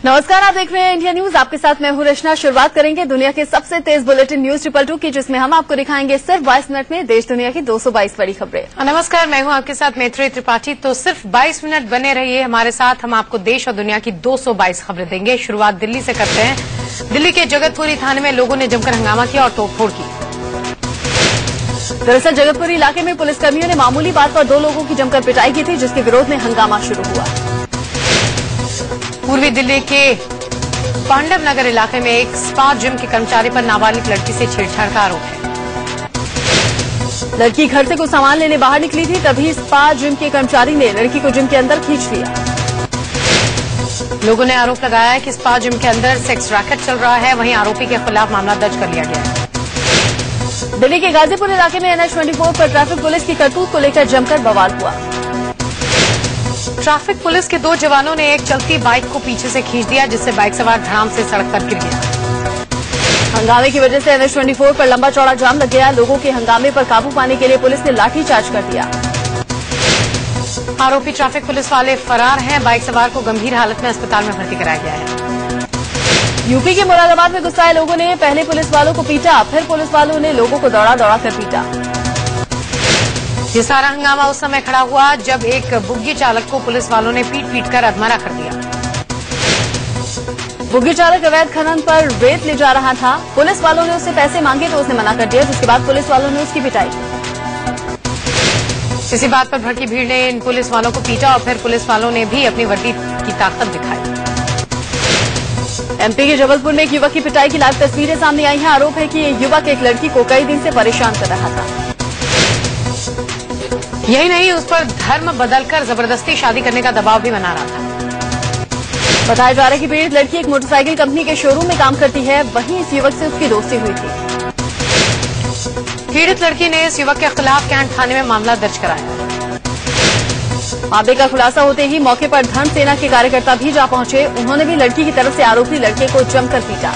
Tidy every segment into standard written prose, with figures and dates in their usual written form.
नमस्कार, आप देख रहे हैं इंडिया न्यूज। आपके साथ मैं हूं रचना। शुरुआत करेंगे दुनिया के सबसे तेज बुलेटिन न्यूज 222 की, जिसमें हम आपको दिखाएंगे सिर्फ 22 मिनट में देश दुनिया की 222 बड़ी खबरें। नमस्कार, मैं हूं आपके साथ मैत्री त्रिपाठी। तो सिर्फ 22 मिनट बने रहिए हमारे साथ, हम आपको देश और दुनिया की 222 खबरें देंगे। शुरुआत दिल्ली से करते हैं। दिल्ली के जगतपुरी थाने में लोगों ने जमकर हंगामा किया और तोड़फोड़ की। दरअसल जगतपुरी इलाके में पुलिसकर्मियों ने मामूली बात पर 2 लोगों की जमकर पिटाई की थी, जिसके विरोध में हंगामा शुरू हुआ। पूर्वी दिल्ली के पांडव नगर इलाके में एक स्पा जिम के कर्मचारी पर नाबालिग लड़की से छेड़छाड़ का आरोप है। लड़की घर से कुछ सामान लेने बाहर निकली थी, तभी स्पा जिम के कर्मचारी ने लड़की को जिम के अंदर खींच लिया। लोगों ने आरोप लगाया है कि स्पा जिम के अंदर सेक्स रैकेट चल रहा है। वहीं आरोपी के खिलाफ मामला दर्ज कर लिया गया है। दिल्ली के गाजीपुर इलाके में NH-24 पर ट्रैफिक पुलिस की करतूत को लेकर जमकर बवाल हुआ। ट्रैफिक पुलिस के 2 जवानों ने एक चलती बाइक को पीछे से खींच दिया, जिससे बाइक सवार धड़ाम से सड़क पर गिर गया। हंगामे की वजह से NH-24 पर लंबा चौड़ा जाम लग गया। लोगों के हंगामे पर काबू पाने के लिए पुलिस ने लाठीचार्ज कर दिया। आरोपी ट्रैफिक पुलिस वाले फरार हैं। बाइक सवार को गंभीर हालत में अस्पताल में भर्ती कराया गया है। यूपी के मुरादाबाद में गुस्साए लोगों ने पहले पुलिस वालों को पीटा, फिर पुलिस वालों ने लोगों को दौड़ा दौड़ा कर पीटा। ये सारा हंगामा उस समय खड़ा हुआ जब एक बुग्गी चालक को पुलिस वालों ने पीट कर अधमरा कर दिया। बुग्गी चालक अवैध खनन पर रेत ले जा रहा था। पुलिस वालों ने उससे पैसे मांगे तो उसने मना कर दिया, जिसके बाद पुलिस वालों ने उसकी पिटाई की। इसी बात पर भड़की भीड़ ने इन पुलिस वालों को पीटा और फिर पुलिस वालों ने भी अपनी वर्दी की ताकत दिखाई। MP के जबलपुर में एक युवक की पिटाई की लाइव तस्वीरें सामने आई हैं। आरोप है कि ये युवक एक लड़की को कई दिन से परेशान कर रहा था। यही नहीं, उस पर धर्म बदलकर जबरदस्ती शादी करने का दबाव भी बना रहा था। बताया जा रहा है कि पीड़ित लड़की एक मोटरसाइकिल कंपनी के शोरूम में काम करती है। वहीं इस युवक से उसकी दोस्ती हुई थी। पीड़ित लड़की ने इस युवक के खिलाफ कैंट थाने में मामला दर्ज कराया। मामले का खुलासा होते ही मौके पर धर्म सेना के कार्यकर्ता भी जा पहुंचे। उन्होंने भी लड़की की तरफ से आरोपी लड़के को जमकर पीटा।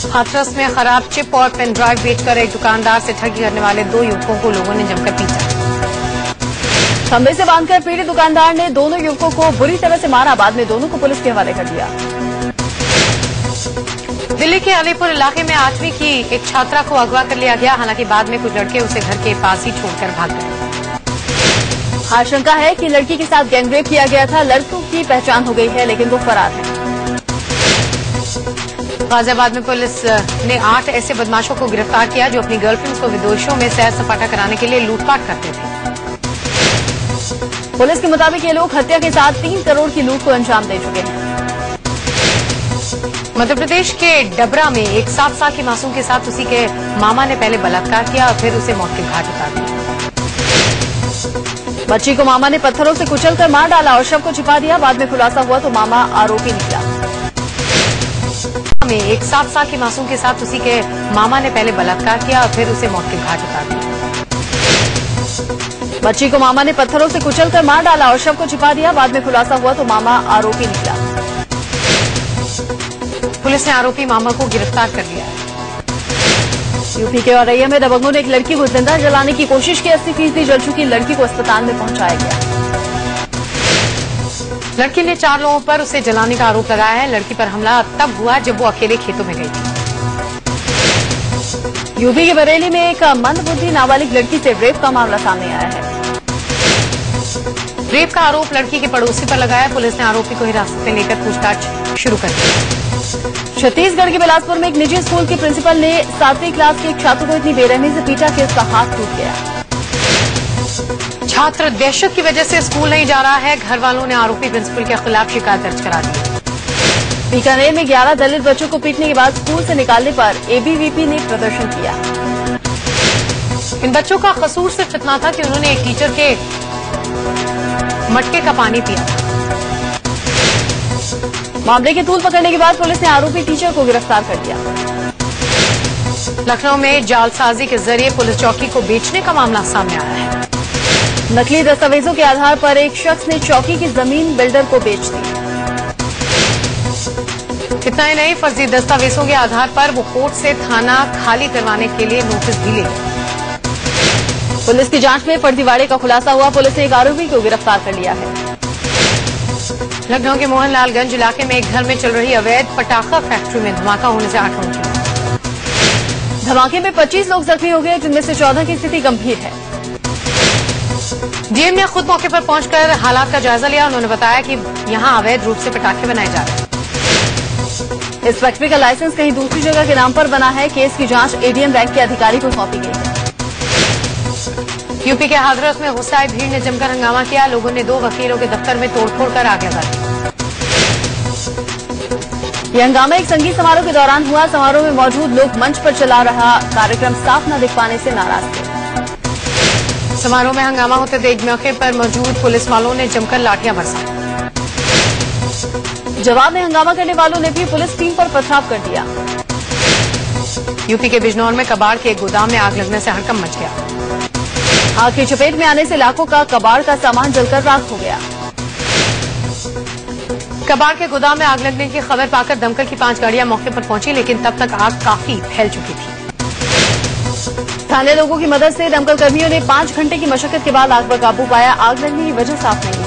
हाथरस में खराब चिप और पेन ड्राइव बेचकर एक दुकानदार से ठगी करने वाले 2 युवकों को लोगों ने जमकर पीटा। खंबे से बांधकर पीड़ित दुकानदार ने दोनों युवकों को बुरी तरह से मारा। बाद में दोनों को पुलिस के हवाले कर दिया। दिल्ली के अलीपुर इलाके में 8वीं की एक छात्रा को अगवा कर लिया गया। हालांकि बाद में कुछ लड़के उसे घर के पास ही छोड़कर भाग गए। आशंका है कि लड़की के साथ गैंगरेप किया गया था। लड़कों की पहचान हो गई है, लेकिन वो फरार है। गाजियाबाद में पुलिस ने 8 ऐसे बदमाशों को गिरफ्तार किया जो अपनी गर्लफ्रेंड्स को विदेशों में सैर सपाटा कराने के लिए लूटपाट करते थे। पुलिस के मुताबिक ये लोग हत्या के साथ 3 करोड़ की लूट को अंजाम दे चुके हैं। मध्य प्रदेश के डबरा में एक 7 साल की मासूम के साथ उसी के मामा ने पहले बलात्कार किया और फिर उसे मौत के घाट उतार दिया। बच्ची को मामा ने पत्थरों से कुचलकर मार डाला और शव को छिपा दिया। बाद में खुलासा हुआ तो मामा आरोपी निकला। में एक 7 साल की मासूम के साथ उसी के मामा ने पहले बलात्कार किया और फिर उसे मौत के घाट उतार दिया। बच्ची को मामा ने पत्थरों से कुचलकर मार डाला और शव को छिपा दिया। बाद में खुलासा हुआ तो मामा आरोपी निकला। पुलिस ने आरोपी मामा को गिरफ्तार कर लिया है। यूपी के औरैया में दबंगों ने एक लड़की को जिंदा जलाने की कोशिश की। 80% जल चुकी लड़की को अस्पताल में पहुंचाया गया। लड़की ने 4 लोगों पर उसे जलाने का आरोप लगाया है। लड़की पर हमला तब हुआ जब वो अकेले खेतों में गई थी। यूपी के बरेली में एक मंदबुद्धि नाबालिग लड़की से रेप का मामला सामने आया है। रेप का आरोप लड़की के पड़ोसी पर लगाया। पुलिस ने आरोपी को हिरासत में लेकर पूछताछ शुरू कर दी। छत्तीसगढ़ के बिलासपुर में एक निजी स्कूल के प्रिंसिपल ने 7वीं क्लास के एक छात्र को इतनी बेरहमी से पीटा कि उसका हाथ टूट गया। छात्र दहशत की वजह से स्कूल नहीं जा रहा है। घर वालों ने आरोपी प्रिंसिपल के खिलाफ शिकायत दर्ज करा दी। बीकानेर में 11 दलित बच्चों को पीटने के बाद स्कूल से निकालने पर ABVP ने प्रदर्शन किया। इन बच्चों का कसूर सिर्फ इतना था कि उन्होंने एक टीचर के मटके का पानी पिया। मामले के तूल पकड़ने के बाद पुलिस ने आरोपी टीचर को गिरफ्तार कर लिया। लखनऊ में जालसाजी के जरिए पुलिस चौकी को बेचने का मामला सामने आया है। नकली दस्तावेजों के आधार पर एक शख्स ने चौकी की जमीन बिल्डर को बेच दी। इतना ही नहीं, फर्जी दस्तावेजों के आधार पर वो कोर्ट से थाना खाली करवाने के लिए नोटिस भी ले गए। पुलिस की जांच में फर्जीवाड़े का खुलासा हुआ। पुलिस ने एक आरोपी को गिरफ्तार कर लिया है। लखनऊ के मोहनलालगंज इलाके में एक घर में चल रही अवैध पटाखा फैक्ट्री में धमाका होने से 8 लोगों की मौत। धमाके में 25 लोग जख्मी हो गए, जिनमें से 14 की स्थिति गंभीर है। डीएम ने खुद मौके पर पहुंचकर हालात का जायजा लिया। उन्होंने बताया कि यहां अवैध रूप से पटाखे बनाए जा रहे हैं। इस फैक्ट्री का लाइसेंस कहीं दूसरी जगह के नाम पर बना है। केस की जांच एडीएम रैंक के अधिकारी को सौंपी गई है। यूपी के हाथरस में गुस्साए भीड़ ने जमकर हंगामा किया। लोगों ने 2 वकीलों के दफ्तर में तोड़फोड़ कर आग लगा दी। यह हंगामा एक संगीत समारोह के दौरान हुआ। समारोह में मौजूद लोग मंच पर चला रहा कार्यक्रम साफ न दिख पाने से नाराज थे। समारोह में हंगामा होते देख मौके पर मौजूद पुलिस वालों ने जमकर लाठियां बरसाई। जवाब में हंगामा करने वालों ने भी पुलिस टीम पर पथराव कर दिया। यूपी के बिजनौर में कबाड़ के एक गोदाम में आग लगने से हड़कंप मच गया। आग की चपेट में आने से लाखों का कबाड़ का सामान जलकर राख हो गया। कबाड़ के गोदाम में आग लगने की खबर पाकर दमकल की 5 गाड़ियां मौके पर पहुंची, लेकिन तब तक आग काफी फैल चुकी थी। स्थानीय लोगों की मदद से दमकल कर्मियों ने 5 घंटे की मशक्कत के बाद आग पर काबू पाया। आग लगने की वजह साफ नहीं है।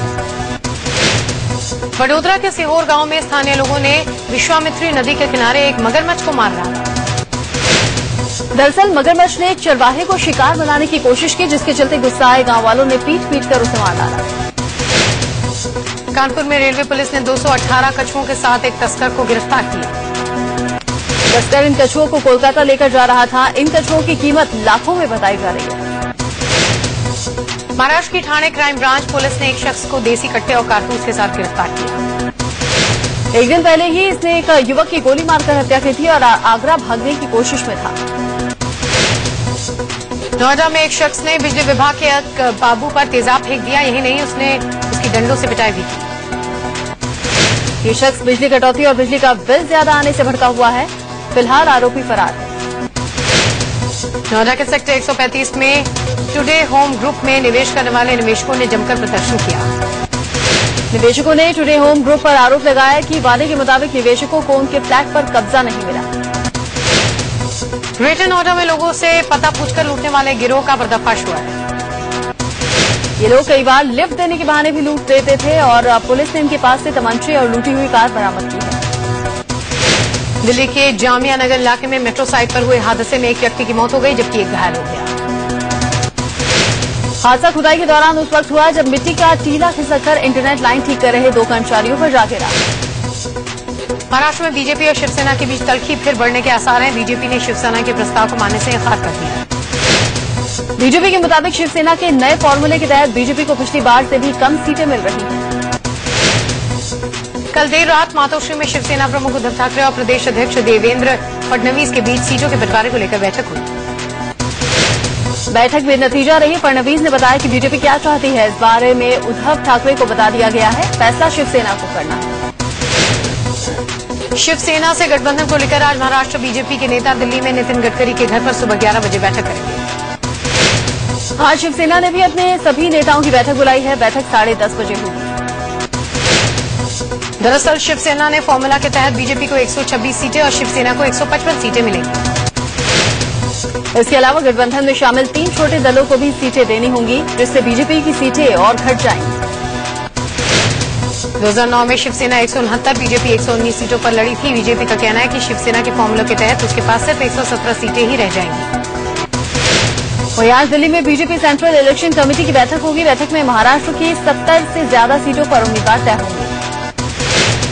वडोदरा के सीहोर गांव में स्थानीय लोगों ने विश्वामित्री नदी के किनारे एक मगरमच्छ को मार डाला। दरअसल मगरमच्छ ने एक चरवाहे को शिकार बनाने की कोशिश की, जिसके चलते गुस्साए गांव वालों ने पीट कर उसे मार डाला। कानपुर में रेलवे पुलिस ने 218 कछुओं के साथ एक तस्कर को गिरफ्तार किया। तस्कर इन कछुओं को कोलकाता लेकर जा रहा था। इन कछुओं की कीमत लाखों में बताई जा रही है। महाराष्ट्र की ठाणे क्राइम ब्रांच पुलिस ने एक शख्स को देसी कट्टे और कारतूस के साथ गिरफ्तार किया। एक दिन पहले ही इसने एक युवक की गोली मारकर हत्या की थी और आगरा भागने की कोशिश में था। नोएडा में एक शख्स ने बिजली विभाग के एक बाबू पर तेजाब फेंक दिया। यही नहीं, उसने उसकी डंडों से पिटाई भी की। ये शख्स बिजली कटौती और बिजली का बिल ज्यादा आने से भड़का हुआ है। फिलहाल आरोपी फरार है। नोएडा के सेक्टर 135 में टुडे होम ग्रुप में निवेश करने वाले निवेशकों ने जमकर प्रदर्शन किया। निवेशकों ने टुडे होम ग्रुप पर आरोप लगाया कि वादे के मुताबिक निवेशकों को उनके फ्लैट पर कब्जा नहीं मिला। ग्रेटर नोएडा में लोगों से पता पूछकर लूटने वाले गिरोह का पर्दाफाश हुआ है। ये लोग कई बार लिफ्ट देने के बहाने भी लूट देते थे और पुलिस ने इनके पास से तमंचे और लूटी हुई कार बरामद की है। दिल्ली के जामिया नगर इलाके में मेट्रो साइट पर हुए हादसे में एक व्यक्ति की मौत हो गई, जबकि एक घायल हो गया। हादसा खुदाई के दौरान उस वक्त हुआ जब मिट्टी का टीला खिसककर इंटरनेट लाइन ठीक कर रहे 2 कर्मचारियों पर जा गिरा। महाराष्ट्र में बीजेपी और शिवसेना के बीच तल्खी फिर बढ़ने के आसार हैं। बीजेपी ने शिवसेना के प्रस्ताव को मानने से इंकार कर दिया। बीजेपी के मुताबिक शिवसेना के नए फॉर्मूले के तहत बीजेपी को पिछली बार से भी कम सीटें मिल रही हैं। कल देर रात मातोश्री में शिवसेना प्रमुख उद्धव ठाकरे और प्रदेश अध्यक्ष देवेंद्र फडणवीस के बीच सीटों के बंटवारे को लेकर बैठक हुई। बैठक में नतीजा रही। फडणवीस ने बताया कि बीजेपी क्या चाहती है, इस बारे में उद्धव ठाकरे को बता दिया गया है। फैसला शिवसेना को करना है। शिवसेना से गठबंधन को लेकर आज महाराष्ट्र बीजेपी के नेता दिल्ली में नितिन गडकरी के घर पर सुबह 11 बजे बैठक करेंगे। आज शिवसेना ने भी अपने सभी नेताओं की बैठक बुलाई है। बैठक 10:30 बजे होगी। दरअसल शिवसेना ने फॉर्मूला के तहत बीजेपी को 126 सीटें और शिवसेना को 155 सीटें मिलेंगी। इसके अलावा गठबंधन में शामिल 3 छोटे दलों को भी सीटें देनी होंगी, जिससे बीजेपी की सीटें और घट जाएंगी। 2009 में शिवसेना 169, बीजेपी 119 सीटों पर लड़ी थी। बीजेपी का कहना है कि शिवसेना के फॉर्मूले के तहत उसके पास सिर्फ 117 सीटें ही रह जाएंगी। वहीं आज दिल्ली में बीजेपी सेंट्रल इलेक्शन कमेटी की बैठक होगी। बैठक में महाराष्ट्र की 70 से ज्यादा सीटों पर उम्मीदवार तय होंगे।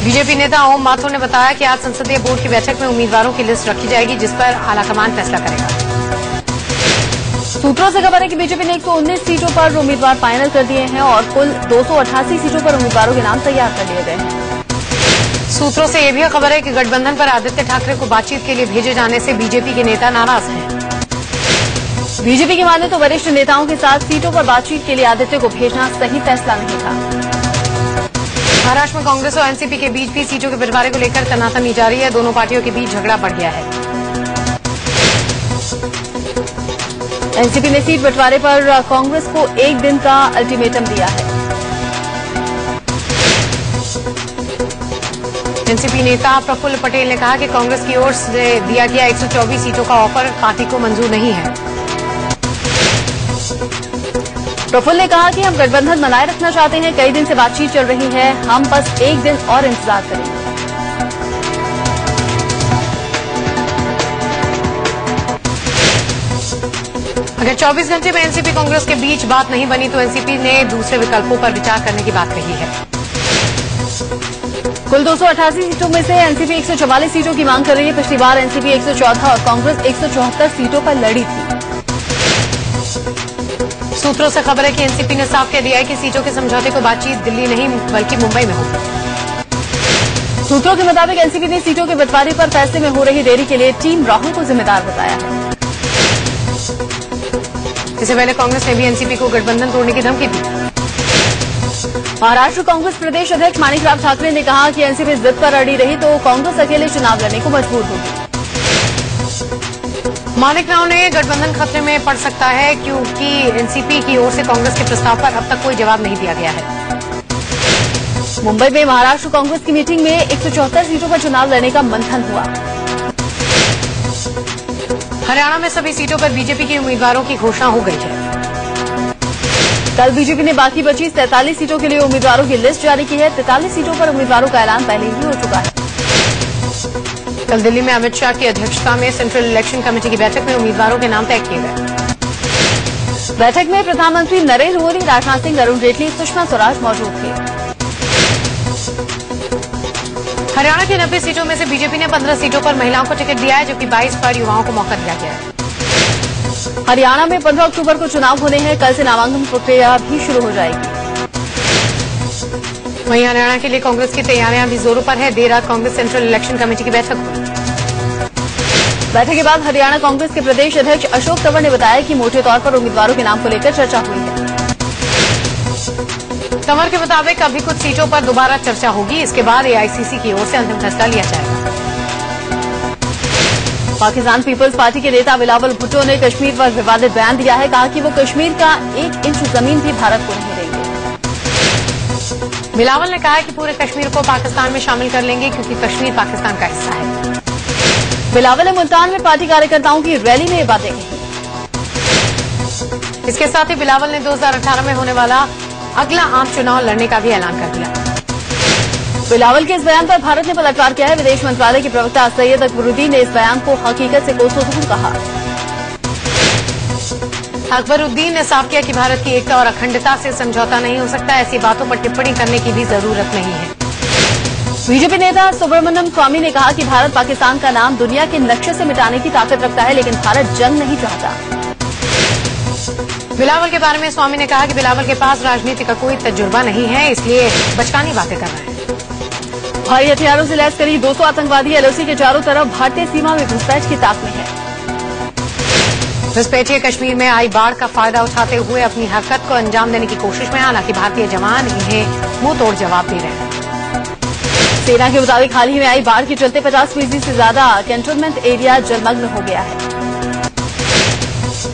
बीजेपी नेता ओम माथुर ने बताया कि आज संसदीय बोर्ड की बैठक में उम्मीदवारों की लिस्ट रखी जाएगी, जिस पर आलाकमान फैसला करेगा। सूत्रों से खबर है कि बीजेपी ने 119 सीटों पर उम्मीदवार फाइनल कर दिए हैं और कुल 288 सीटों पर उम्मीदवारों के नाम तैयार कर लिए गए हैं। सूत्रों से यह भी खबर है कि गठबंधन पर आदित्य ठाकरे को बातचीत के लिए भेजे जाने से बीजेपी के नेता नाराज हैं। बीजेपी की माने तो वरिष्ठ नेताओं के साथ सीटों पर बातचीत के लिए आदित्य को भेजना सही फैसला नहीं था। महाराष्ट्र में कांग्रेस और एनसीपी के बीच भी सीटों के बंटवारे को लेकर तनातनी जारी है। दोनों पार्टियों के बीच झगड़ा बढ़ गया है। एनसीपी ने सीट बंटवारे पर कांग्रेस को 1 दिन का अल्टीमेटम दिया है। एनसीपी नेता प्रफुल्ल पटेल ने कहा कि कांग्रेस की ओर से दिया गया 124 सीटों का ऑफर पार्टी को मंजूर नहीं है। प्रफुल्ल ने कहा कि हम गठबंधन बनाए रखना चाहते हैं, कई दिन से बातचीत चल रही है, हम बस एक दिन और इंतजार करेंगे। अगर 24 घंटे में एनसीपी कांग्रेस के बीच बात नहीं बनी तो एनसीपी ने दूसरे विकल्पों पर विचार करने की बात कही है। कुल 288 सीटों में से एनसीपी 144 सीटों की मांग कर रही है। पिछली बार एनसीपी 114 और कांग्रेस 174 सीटों पर लड़ी थी। सूत्रों से खबर है कि एनसीपी ने साफ कह दिया है कि सीटों के समझौते को बातचीत दिल्ली नहीं बल्कि मुंबई में होगी। सूत्रों के मुताबिक एनसीपी ने सीटों के बंटवारे पर फैसले में हो रही देरी के लिए टीम राहुल को जिम्मेदार बताया है। इससे पहले कांग्रेस ने भी एनसीपी को गठबंधन तोड़ने की धमकी दी। महाराष्ट्र कांग्रेस प्रदेश अध्यक्ष माणिकराव ठाकरे ने कहा कि एनसीपी जिद पर अड़ी रही तो कांग्रेस अकेले चुनाव लड़ने को मजबूर होगी। माणिकराव ने गठबंधन खतरे में पड़ सकता है क्योंकि एनसीपी की ओर से कांग्रेस के प्रस्ताव पर अब तक कोई जवाब नहीं दिया गया है। मुंबई में महाराष्ट्र कांग्रेस की मीटिंग में 174 सीटों पर चुनाव लड़ने का मंथन हुआ। हरियाणा में सभी सीटों पर बीजेपी के उम्मीदवारों की घोषणा हो गई है। कल बीजेपी ने बाकी बची 43 सीटों के लिए उम्मीदवारों की लिस्ट जारी की है। 43 सीटों पर उम्मीदवारों का ऐलान पहले ही हो चुका है। कल दिल्ली में अमित शाह की अध्यक्षता में सेंट्रल इलेक्शन कमेटी की बैठक में उम्मीदवारों के नाम तय किए गए। बैठक में प्रधानमंत्री नरेंद्र मोदी, राजनाथ सिंह, अरुण जेटली, सुषमा स्वराज मौजूद थे। हरियाणा की 90 सीटों में से बीजेपी ने 15 सीटों पर महिलाओं को टिकट दिया है, जबकि 22 पर युवाओं को मौका दिया गया है। हरियाणा में 15 अक्टूबर को चुनाव होने हैं। कल से नामांकन प्रक्रिया भी शुरू हो जाएगी। वहीं हरियाणा के लिए कांग्रेस की तैयारियां भी जोरों पर है। देर रात कांग्रेस सेंट्रल इलेक्शन कमेटी की बैठक हुई। बैठक के बाद हरियाणा कांग्रेस के प्रदेश अध्यक्ष अशोक तंवर ने बताया कि मोटे तौर पर उम्मीदवारों के नाम को लेकर चर्चा हुई है। तंवर के मुताबिक अभी कुछ सीटों पर दोबारा चर्चा होगी, इसके बाद एआईसीसी की ओर से अंतिम फैसला लिया जाएगा। पाकिस्तान पीपल्स पार्टी के नेता बिलावल भुट्टो ने कश्मीर पर विवादित बयान दिया है। कहा कि वो कश्मीर का 1 इंच जमीन भी भारत को नहीं देंगे। बिलावल ने कहा है कि पूरे कश्मीर को पाकिस्तान में शामिल कर लेंगे क्योंकि कश्मीर पाकिस्तान का हिस्सा है। बिलावल ने मुल्तान में पार्टी कार्यकर्ताओं की रैली में ये बातें कही। इसके साथ ही बिलावल ने 2018 में होने वाला अगला आम चुनाव लड़ने का भी ऐलान कर दिया। बिलावल के इस बयान पर भारत ने पलटवार किया है। विदेश मंत्रालय के प्रवक्ता सैयद अकबरुद्दीन ने इस बयान को हकीकत से कोसों कहा। अकबरुद्दीन ने साफ किया कि भारत की एकता और अखंडता से समझौता नहीं हो सकता। ऐसी बातों पर टिप्पणी करने की भी जरूरत नहीं है। बीजेपी नेता सुब्रमण्यम स्वामी ने कहा कि भारत पाकिस्तान का नाम दुनिया के नक्शे से मिटाने की ताकत रखता है, लेकिन भारत जंग नहीं चाहता। बिलावल के बारे में स्वामी ने कहा कि बिलावल के पास राजनीति का कोई तजुर्बा नहीं है, इसलिए बचकानी बातें कर रहे हैं। भारी हथियारों से लैस करीब 200 आतंकवादी एलओसी के चारों तरफ भारतीय सीमा में घुसपैठ की ताक में है। घुसपैठिए कश्मीर में आई बाढ़ का फायदा उठाते हुए अपनी हरकत को अंजाम देने की कोशिश में, हालांकि भारतीय जवान इन्हें मुंह तोड़ जवाब दे रहे हैं। सेना के मुताबिक हाल ही में आई बाढ़ के चलते 50% से ज्यादा कैंटोनमेंट एरिया जलमग्न हो गया है।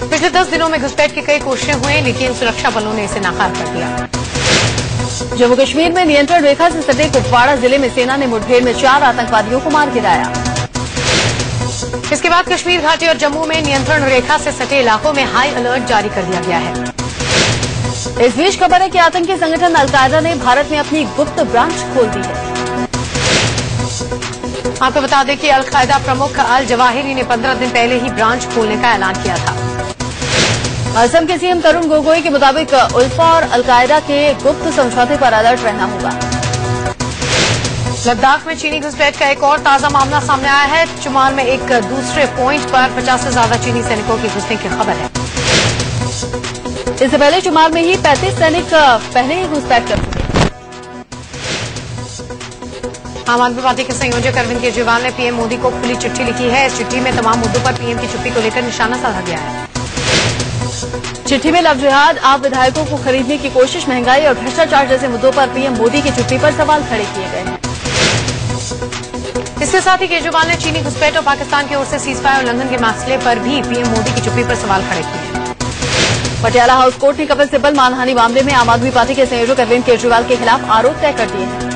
पिछले 10 दिनों में घुसपैठ की कई कोशिशें हुई, लेकिन सुरक्षा बलों ने इसे नाकाम कर दिया। जम्मू कश्मीर में नियंत्रण रेखा से सटे कुपवाड़ा जिले में सेना ने मुठभेड़ में 4 आतंकवादियों को मार गिराया। इसके बाद कश्मीर घाटी और जम्मू में नियंत्रण रेखा से सटे इलाकों में हाई अलर्ट जारी कर दिया गया है। इस बीच खबर है कि आतंकी संगठन अलकायदा ने भारत में अपनी गुप्त ब्रांच खोल दी है। आपको बता दें कि अलकायदा प्रमुख अल जवाहिरी ने 15 दिन पहले ही ब्रांच खोलने का ऐलान किया था। असम के सीएम तरुण गोगोई के मुताबिक उल्फा और अलकायदा के गुप्त समझौते पर अलर्ट रहना होगा। लद्दाख में चीनी घुसपैठ का एक और ताजा मामला सामने आया है। चुमार में एक दूसरे पॉइंट पर 50 से ज्यादा चीनी सैनिकों के घुसने की खबर है। इससे पहले चुमार में ही 35 सैनिक पहले ही घुसपैठ कर चुके। आम आदमी पार्टी के संयोजक अरविंद केजरीवाल ने पीएम मोदी को खुली चिट्ठी लिखी है। इस चिट्ठी में तमाम मुद्दों पर पीएम की चुप्पी को लेकर निशाना साधा गया है। चिट्ठी में लव जिहाद, आप विधायकों को खरीदने की कोशिश, महंगाई और भ्रष्टाचार जैसे मुद्दों पर पीएम मोदी की चुप्पी पर सवाल खड़े किए गए हैं। इसके साथ ही केजरीवाल ने चीनी घुसपैठ और पाकिस्तान की ओर से सीजफायर उल्लंघन के मसले पर भी पीएम मोदी की चुप्पी पर सवाल खड़े किए। पटियाला हाउस कोर्ट ने कपिल सिब्बल मानहानि मामले में आम आदमी पार्टी के संयोजक अरविंद केजरीवाल के खिलाफ आरोप तय कर दिए हैं।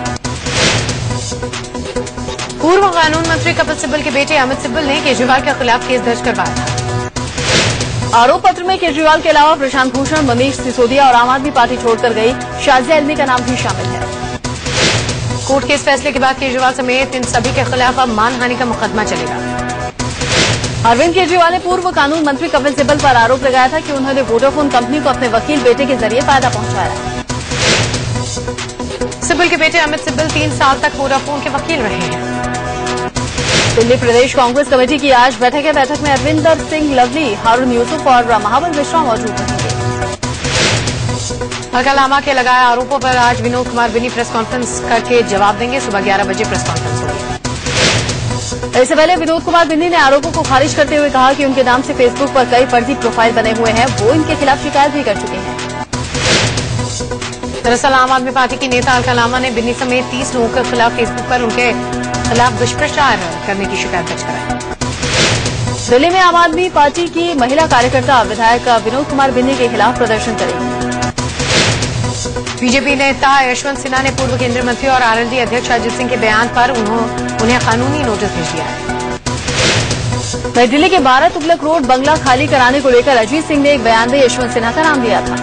पूर्व कानून मंत्री कपिल सिब्बल के बेटे अमित सिब्बल ने केजरीवाल के खिलाफ केस दर्ज करवाया था। आरोप पत्र में केजरीवाल के अलावा प्रशांत भूषण, मनीष सिसोदिया और आम आदमी पार्टी छोड़कर गई शाजिया इल्मी का नाम भी शामिल है। कोर्ट के इस फैसले के बाद केजरीवाल समेत इन सभी के खिलाफ अब मानहानि का मुकदमा चलेगा। अरविंद केजरीवाल ने पूर्व कानून मंत्री कपिल सिब्बल पर आरोप लगाया था कि उन्होंने वोडाफोन कंपनी को अपने वकील बेटे के जरिए फायदा पहुंचाया। सिब्बल के बेटे अमित सिब्बल 3 साल तक वोडाफोन के वकील रहे हैं। दिल्ली प्रदेश कांग्रेस कमेटी की आज बैठक है। बैठक में अरविंदर सिंह लवली, हारून यूसुफ और महाबल मिश्रा मौजूद रहेंगे। हल्का लामा के लगाए आरोपों पर आज विनोद कुमार बिन्नी प्रेस कॉन्फ्रेंस करके जवाब देंगे। सुबह 11 बजे प्रेस कॉन्फ्रेंस होगी। इससे पहले विनोद कुमार बिन्नी ने आरोपों को खारिज करते हुए कहा कि उनके नाम से फेसबुक पर कई फर्जी प्रोफाइल बने हुए हैं। वो इनके खिलाफ शिकायत भी कर चुके हैं। दरअसल आम आदमी पार्टी की नेता हल्का लामा ने बिन्नी समेत 30 लोगों के खिलाफ फेसबुक पर उनके खिलाफ दुष्प्रचार करने की शिकायत दर्ज कराई। दिल्ली में आम आदमी पार्टी की महिला कार्यकर्ता विधायक विनोद कुमार बिन्नी के खिलाफ प्रदर्शन करेगी। बीजेपी नेता यशवंत सिन्हा ने पूर्व केंद्रीय मंत्री और आरएलडी अध्यक्ष अजित सिंह के बयान पर उन्हें कानूनी नोटिस भेज दिया है। नई दिल्ली के 12 तुगलक रोड बंगला खाली कराने को लेकर अजीत सिंह ने एक बयान में यशवंत सिन्हा का नाम लिया था।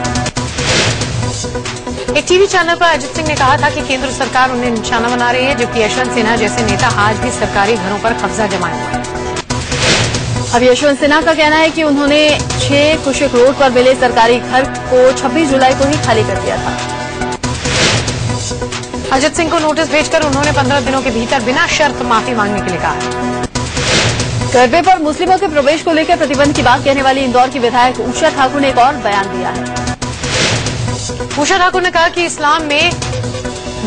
एक टीवी चैनल पर अजित सिंह ने कहा था कि केंद्र सरकार उन्हें निशाना बना रही है, जबकि यशवंत सिन्हा जैसे नेता आज भी सरकारी घरों पर कब्जा जमाए हुए हैं। अब यशवंत सिन्हा का कहना है कि उन्होंने 6 कुशिक रोड पर मिले सरकारी घर को 26 जुलाई को ही खाली कर दिया था। अजित सिंह को नोटिस भेजकर उन्होंने 15 दिनों के भीतर बिना शर्त माफी मांगने के लिए कहा है। गरबे पर मुस्लिमों के प्रवेश को लेकर प्रतिबंध की बात कहने वाली इंदौर की विधायक उषा ठाकुर ने एक और बयान दिया है। उषा ठाकुर ने कहा कि इस्लाम में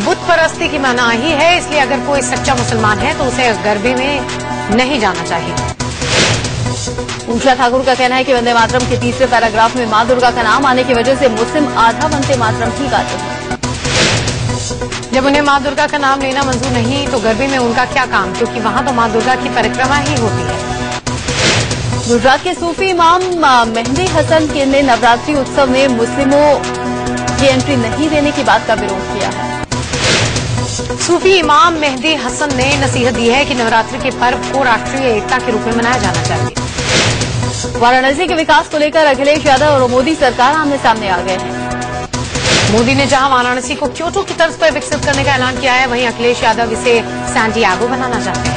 बुत परस्ती की मनाही है, इसलिए अगर कोई सच्चा मुसलमान है तो उसे गरबे में नहीं जाना चाहिए। उषा ठाकुर का कहना है कि वंदे मातरम के तीसरे पैराग्राफ में मां दुर्गा का नाम आने की वजह से मुस्लिम आधा वंदे मातरम ही गाते हैं। जब उन्हें मां दुर्गा का नाम लेना मंजूर नहीं तो गरबे में उनका क्या काम, क्योंकि वहां तो मां दुर्गा की परिक्रमा ही होती है। गुजरात के सूफी इमाम मेहंदी हसन ने नवरात्रि उत्सव में मुस्लिमों की एंट्री नहीं देने की बात का विरोध किया है। सूफी इमाम मेहंदी हसन ने नसीहत दी है कि नवरात्रि के पर्व को राष्ट्रीय एकता के रूप में मनाया जाना चाहिए। वाराणसी के विकास को लेकर अखिलेश यादव और मोदी सरकार आमने सामने आ गए हैं। मोदी ने जहां वाराणसी को क्योटो की तर्ज पर विकसित करने का ऐलान किया है, वहीं अखिलेश यादव इसे सैंटियागो बनाना चाहते हैं।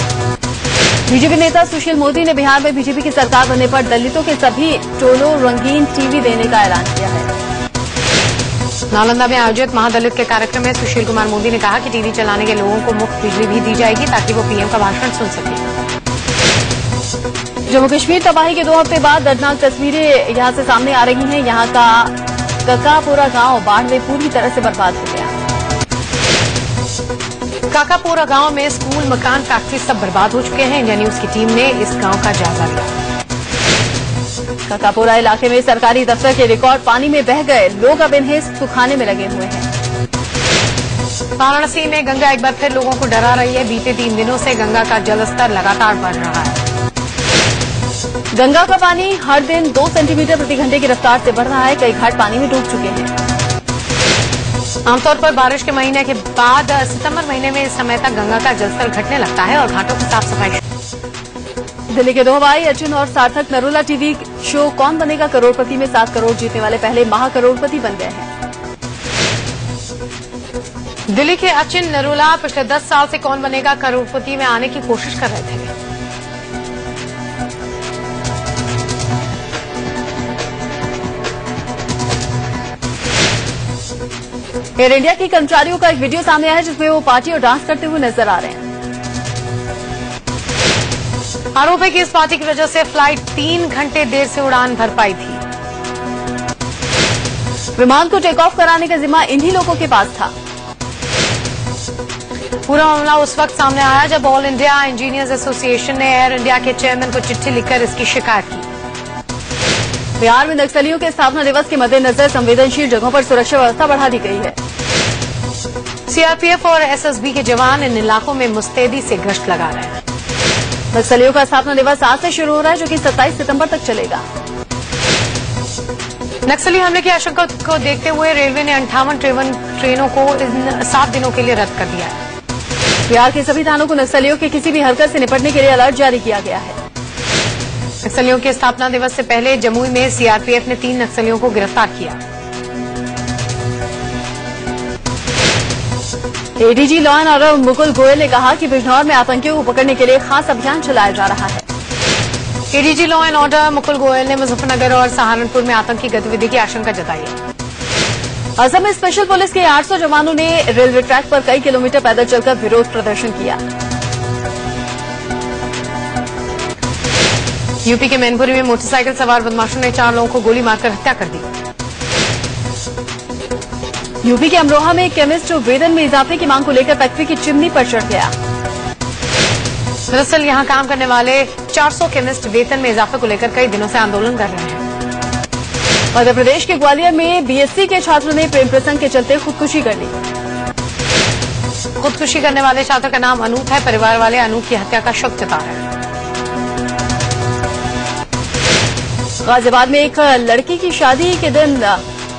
बीजेपी नेता सुशील मोदी ने बिहार में बीजेपी की सरकार बनने पर दलितों के सभी टोलों रंगीन टीवी देने का ऐलान किया है। नालंदा में आयोजित महादलित के कार्यक्रम में सुशील कुमार मोदी ने कहा कि टीवी चलाने के लोगों को मुफ्त बिजली भी दी जाएगी ताकि वो पीएम का भाषण सुन सके। जम्मू कश्मीर तबाही के 2 हफ्ते बाद दर्दनाक तस्वीरें यहां से सामने आ रही हैं। यहां का काकापोरा गांव बाढ़ में पूरी तरह से बर्बाद हो गया। काकापोरा गांव में स्कूल, मकान, फैक्ट्री सब बर्बाद हो चुके हैं। इंडिया न्यूज की टीम ने इस गांव का जायजा लिया। काकापोरा इलाके में सरकारी दफ्तर के रिकॉर्ड पानी में बह गए। लोग अब इन्हें सुखाने में लगे हुए हैं। वाराणसी में गंगा एक बार फिर लोगों को डरा रही है। बीते 3 दिनों से गंगा का जलस्तर लगातार बढ़ रहा है। गंगा का पानी हर दिन 2 सेंटीमीटर प्रति घंटे की रफ्तार से बढ़ रहा है। कई घाट पानी में डूब चुके हैं। आमतौर पर बारिश के महीने के बाद सितंबर महीने में इस समय तक गंगा का जलस्तर घटने लगता है और घाटों की साफ सफाई। दिल्ली के 2 हवाई अचिन और सार्थक नरोला टीवी शो कौन बनेगा करोड़पति में 7 करोड़ जीतने वाले पहले महाकरोड़पति बन गए हैं। दिल्ली के अचिन नरोला पिछले 10 साल से कौन बनेगा करोड़पति में आने की कोशिश कर रहे थे। एयर इंडिया के कर्मचारियों का एक वीडियो सामने आया है जिसमें वो पार्टी और डांस करते हुए नजर आ रहे हैं। आरोप है कि इस पार्टी की वजह से फ्लाइट 3 घंटे देर से उड़ान भर पाई थी। विमान को टेक ऑफ कराने का जिम्मा इन्हीं लोगों के पास था। पूरा मामला उस वक्त सामने आया जब ऑल इंडिया इंजीनियर्स एसोसिएशन ने एयर इंडिया के चेयरमैन को चिट्ठी लिखकर इसकी शिकायत की। बिहार में नक्सलियों के स्थापना दिवस के मद्देनजर संवेदनशील जगहों पर सुरक्षा व्यवस्था बढ़ा दी गई है। सीआरपीएफ और एसएसबी के जवान इन इलाकों में मुस्तैदी से गश्त लगा रहे हैं। नक्सलियों का स्थापना दिवस आज से शुरू हो रहा है जो कि 27 सितंबर तक चलेगा। नक्सली हमले की आशंका को देखते हुए रेलवे ने 58 ट्रेनों को इन 7 दिनों के लिए रद्द कर दिया है। बिहार के सभी थानों को नक्सलियों की किसी भी हरकत से निपटने के लिए अलर्ट जारी किया गया है। नक्सलियों के स्थापना दिवस से पहले जमुई में सीआरपीएफ ने 3 नक्सलियों को गिरफ्तार किया। ADG law and order Mukul Goyal ने कहा कि बिजनौर में आतंकियों को पकड़ने के लिए खास अभियान चलाया जा रहा है। ADG law and order Mukul Goyal ने मुजफ्फरनगर और सहारनपुर में आतंकी गतिविधि की आशंका जताई है। असम में स्पेशल पुलिस के 800 जवानों ने रेलवे ट्रैक पर कई किलोमीटर पैदल चलकर विरोध प्रदर्शन किया। यूपी के मैनपुरी में मोटरसाइकिल सवार बदमाशों ने 4 लोगों को गोली मारकर हत्या कर दी। यूपी के अमरोहा में एक केमिस्ट वेतन में इजाफे की मांग को लेकर फैक्ट्री की चिमनी पर चढ़ गया। दरअसल यहां काम करने वाले 400 केमिस्ट वेतन में इजाफे को लेकर कई दिनों से आंदोलन कर रहे हैं। मध्य प्रदेश के ग्वालियर में बीएससी के छात्र ने प्रेम प्रसंग के चलते खुदकुशी कर ली। खुदकुशी करने वाले छात्र का नाम अनूप है। परिवार वाले अनूप की हत्या का शक जता रहे हैं। गाजियाबाद में एक लड़की की शादी के दिन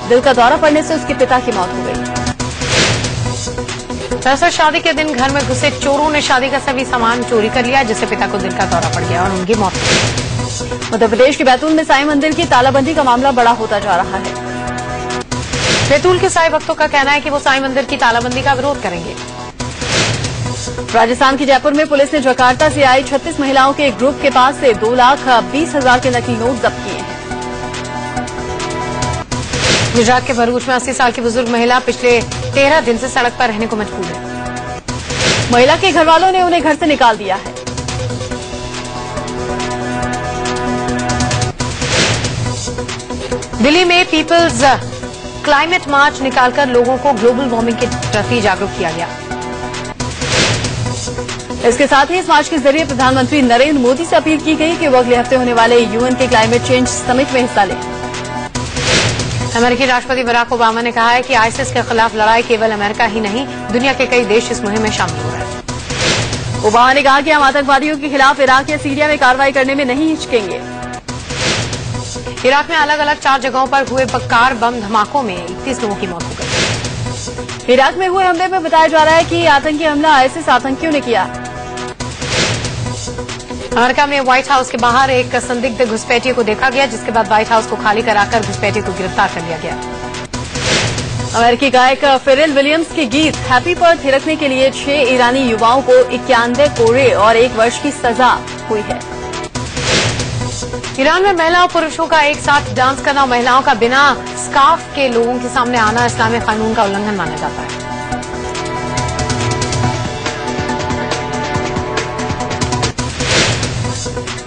दिल का दौरा पड़ने से उसके पिता की मौत हो गई। दरअसल शादी के दिन घर में घुसे चोरों ने शादी का सभी सामान चोरी कर लिया, जिससे पिता को दिल का दौरा पड़ गया और उनकी मौत हो गई। मध्य प्रदेश के बैतूल में साईं मंदिर की तालाबंदी का मामला बड़ा होता जा रहा है। बैतूल के साईं भक्तों का कहना है कि वो साईं मंदिर की तालाबंदी का विरोध करेंगे। राजस्थान के जयपुर में पुलिस ने जकार्ता से आई 36 महिलाओं के एक ग्रुप के पास से 2,20,000 के नकली नोट जब्त किए हैं। गुजरात के भरूच में 80 साल की बुजुर्ग महिला पिछले 13 दिन से सड़क पर रहने को मजबूर है। महिला के घर वालों ने उन्हें घर से निकाल दिया है। दिल्ली में पीपल्स क्लाइमेट मार्च निकालकर लोगों को ग्लोबल वार्मिंग के प्रति जागरूक किया गया। इसके साथ ही इस मार्च के जरिए प्रधानमंत्री नरेंद्र मोदी से अपील की गई कि वो अगले हफ्ते होने वाले यूएन के क्लाइमेट चेंज समिट में हिस्सा लें। अमेरिकी राष्ट्रपति बराक ओबामा ने कहा है कि आईसिस के खिलाफ लड़ाई केवल अमेरिका ही नहीं, दुनिया के कई देश इस मुहिम में शामिल हो रहे हैं। ओबामा ने कहा कि हम आतंकवादियों के खिलाफ इराक या सीरिया में कार्रवाई करने में नहीं हिचकेंगे। इराक में अलग अलग 4 जगहों पर हुए कार बम धमाकों में 31 लोगों की मौत हो गई। इराक में हुए हमले में बताया जा रहा है कि आतंकी हमला आईसिस आतंकियों ने किया। अमेरिका में व्हाइट हाउस के बाहर एक संदिग्ध घुसपैठिए को देखा गया, जिसके बाद व्हाइट हाउस को खाली कराकर घुसपैठिए को गिरफ्तार कर लिया गया। अमेरिकी गायक फेरेल विलियम्स के गीत हैप्पी पर थिरकने के लिए 6 ईरानी युवाओं को 91 कोड़े और 1 वर्ष की सजा हुई है। ईरान में महिला और पुरुषों का एक साथ डांस करना और महिलाओं का बिना स्कार्फ के लोगों के सामने आना इस्लामी कानून का उल्लंघन माना जाता है।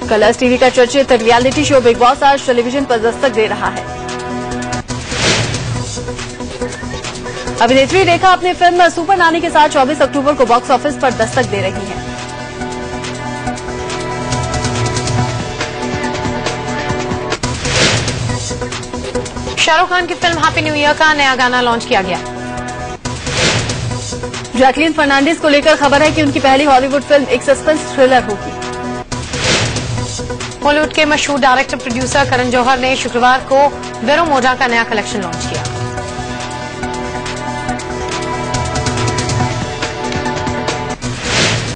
कलर्स टीवी का चर्चित रियलिटी शो बिग बॉस आज टेलीविजन पर दस्तक दे रहा है। अभिनेत्री रेखा अपनी फिल्म सुपर नानी के साथ 24 अक्टूबर को बॉक्स ऑफिस पर दस्तक दे रही है। शाहरुख खान की फिल्म हैप्पी न्यू ईयर का नया गाना लॉन्च किया गया। जैकलीन फर्नांडिस को लेकर खबर है कि उनकी पहली हॉलीवुड फिल्म एक सस्पेंस थ्रिलर होगी। बॉलीवुड के मशहूर डायरेक्टर प्रोड्यूसर करण जौहर ने शुक्रवार को वेरो मोजा का नया कलेक्शन लॉन्च किया।